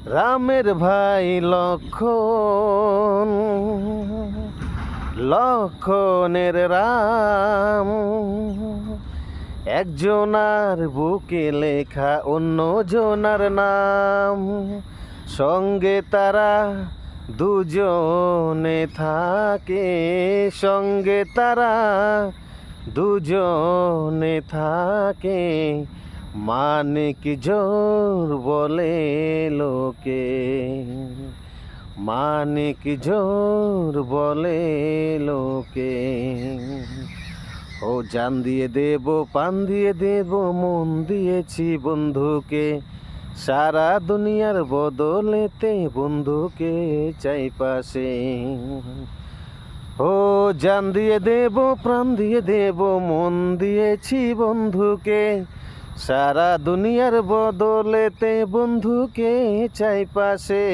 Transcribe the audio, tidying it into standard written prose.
রামের ভাই লক্ষণ, লক্ষণের রাম, একজনার বুকে লেখা অন্য জনার নাম। সঙ্গে তারা দুজনে থাকে, সঙ্গে তারা দুজনে থাকে। মানিক জোর বলে লোকে, মানিক জোর বলে লোকে। ও জান দিয়ে দেব, পান দিয়ে দেব, মন দিয়েছি বন্ধুকে। সারা দুনিয়ার বদলেতে বন্ধুকে চাই পাশে। ও জান দিয়ে দেব, প্রাণ দিয়ে দেব, মন দিয়েছি বন্ধুকে। সারা দুনিয়ার বদলেতে বন্ধুকে চাই পাশে।